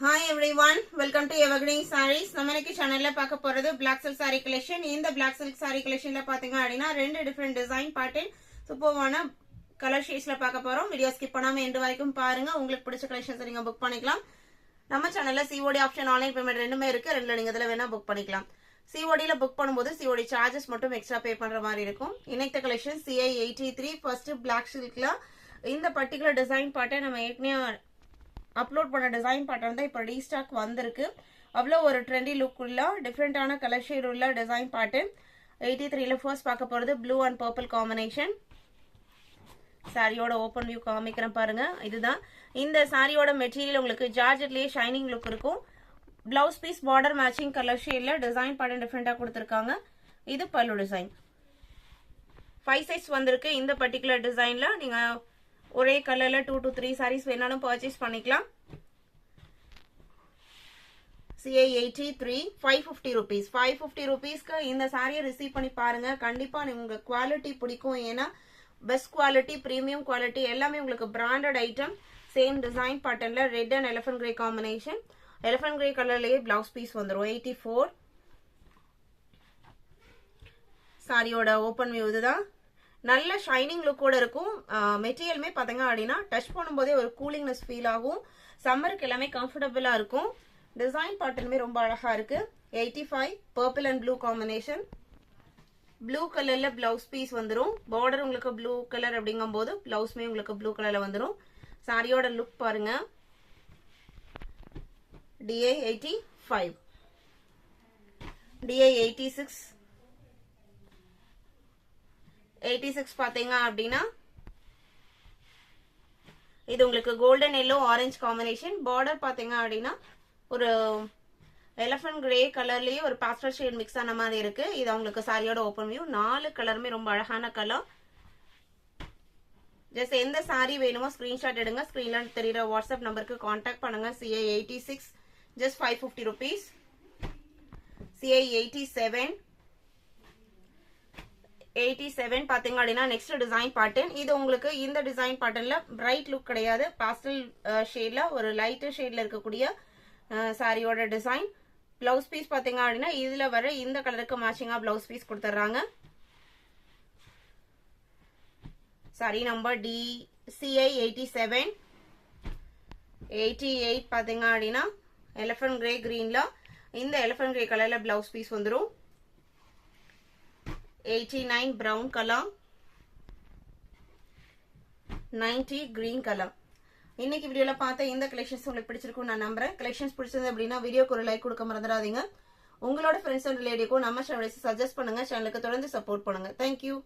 Hi everyone, welcome to Evergreen Sarees. நம்ம இன்னைக்கு சேனல்ல பார்க்க போறது black silk saree collection. இந்த black silk saree collectionல பாத்தீங்க அப்படினா ரெண்டு டிஃபரண்ட் டிசைன் பேட்டர்ன் சூப்பர்வான கலர் ஷேட்ஸ்ல பார்க்க போறோம். வீடியோ ஸ்கிப் பண்ணாம எண்ட் வரைக்கும் பாருங்க. உங்களுக்கு பிடிச்ச கலெக்ஷன்ஸ் நீங்க புக் பண்ணிக்கலாம். நம்ம சேனல்ல COD ஆப்ஷன் ஆன்லைன் பேமெண்ட் ரெண்டுமே இருக்கு. ரெண்டுல நீங்க இதல வேணா புக் பண்ணிக்கலாம். COD ல புக் பண்ணும்போது COD சார்ஜஸ் மட்டும் எக்ஸ்ட்ரா பே பண்ற மாதிரி இருக்கும். இன்னைக்கு கலெக்ஷன் CI83 ஃபர்ஸ்ட் black silkல இந்த பர்టిక్యులர் டிசைன் பேட்டர்ன் நம்ம ஏற்கனவே அப்லோட் பண்ண டிசைன் பேட்டர்ன் தான் இப்போ ரீஸ்டாக் வந்திருக்கு. அவ்வளோ ஒரு ட்ரெண்டி லுக் உள்ள டிஃப்ரெண்டான கலர் ஷேட் உள்ள டிசைன் பேட்டர்ன் 83ல ஃபர்ஸ்ட் பார்க்க போகிறது ப்ளூ அண்ட் பர்பிள் காம்பினேஷன். சாரியோட ஓப்பன் வியூ காமிக்கிறேன் பாருங்க. இதுதான் இந்த சாரியோட மெட்டீரியல். உங்களுக்கு ஜார்ஜெட்லேயே ஷைனிங் லுக் இருக்கும். Blouse piece border matching colour ஷேட்ல டிசைன் பேட்டர்ன் டிஃப்ரெண்டாக கொடுத்துருக்காங்க. இது பல்லு டிசைன். 5 சைஸ் வந்திருக்கு. இந்த பர்டிகுலர் டிசைன்ல நீங்க ஒரே கலர்ல 2 to 3 sarees வேணாலும் பர்ச்சேஸ் பண்ணிக்கலாம். CI83 550 rupees. 550 rupeesக்கு இந்த சாரியை ரிசீவ் பண்ணி பாருங்க. கண்டிப்பா உங்க குவாலிட்டி பிடிக்கும். ஏன்னா பெஸ்ட் குவாலிட்டி, பிரீமியம் குவாலிட்டி எல்லாமே உங்களுக்கு பிராண்டட் ஐட்டம். சேம் டிசைன் பேட்டர்ன்ல red and elephant grey combination. Elephant grey கலர்லயே பிளவுஸ் பீஸ் வந்துடும். 84 சாரியோட ஓப்பன் வியூ இதுதான். நல்ல ஷைனிங் லுக்கோட இருக்கும். மெட்டீரியலுமே பார்த்தீங்க அப்படின்னா டச் பண்ணும்போதே ஒரு கூலிங்னஸ் ஃபீல் ஆகும். சம்மருக்கு எல்லாமே கம்ஃபர்டபுளா இருக்கும். டிசைன் பேட்டர்னுமே ரொம்ப அழகா இருக்கு. 85 purple and blue combination. Blue கலர்ல பிளவுஸ் பீஸ் வந்துடும். பார்டர் உங்களுக்கு ப்ளூ கலர் அப்படிங்கும் போது பிளவுஸ்மே உங்களுக்கு ப்ளூ கலர்ல வந்துடும். சாரியோட லுக் பாருங்க. DI 85, DI 86 பாத்தீங்க அப்படின்னா இது உங்களுக்கு golden yellow orange combination. Border பாத்தீங்க அப்படின்னா ஒரு எலிஃபண்ட் கிரே கலர்லயே ஒரு பாஸ்டல் ஷேட் மிக்ஸ் ஆன மாதிரி இருக்கு. இது உங்களுக்கு சாரியோட ஓப்பன் வியூ. 4 கலருமே ரொம்ப அழகான கலர். ஜஸ்ட் எந்த சாரி வேணுமோ ஸ்கிரீன்ஷாட் எடுங்க. ஸ்கிரீன்ல தெரியுற வாட்ஸ்அப் நம்பருக்கு கான்டாக்ட் பண்ணுங்க. CI86 just 550 rupees. CI87 பாத்தீங்க அப்படின்னா நெக்ஸ்ட் டிசைன் பேட்டர்ன். இது உங்களுக்கு இந்த டிசைன் பேட்டர்ன்ல பிரைட் லுக் கிடையாது. பாஸ்டல் ஷேட்ல ஒரு லைட் ஷேட்ல இருக்கக்கூடிய சாரியோட டிசைன். பிளவுஸ் பீஸ் பாத்தீங்க அப்படின்னா இதுல வர இந்த கலருக்கு மேட்சிங்கா பிளவுஸ் பீஸ் கொடுத்துறாங்க. Sorry number CI87. 88 பாத்தீங்க அப்படின்னா எலிஃபண்ட் கிரே கிரீன்ல இந்த எலிஃபண்ட் கிரே கலர்ல பிளவுஸ் பீஸ் வந்துடும். 89 brown color. 90 green color. இன்னைக்கு வீடியோல பார்த்த இந்த கலெக்ஷன்ஸ் உங்களுக்கு பிடிச்சிருக்கும் நான் நம்புறேன். கலெக்ஷன்ஸ் பிடிச்சிருந்தது அப்படின்னா வீடியோக்கு ஒரு லைக் கொடுக்க மறந்துடாதீங்க. உங்களோட ஃப்ரெண்ட்ஸ் அண்ட் ரிலேட்டிவ்க்கும் நம்ம சேனலை சஜஸ்ட் பண்ணுங்க. சேனலுக்கு தொடர்ந்து சப்போர்ட் பண்ணுங்க. தேங்க்யூ.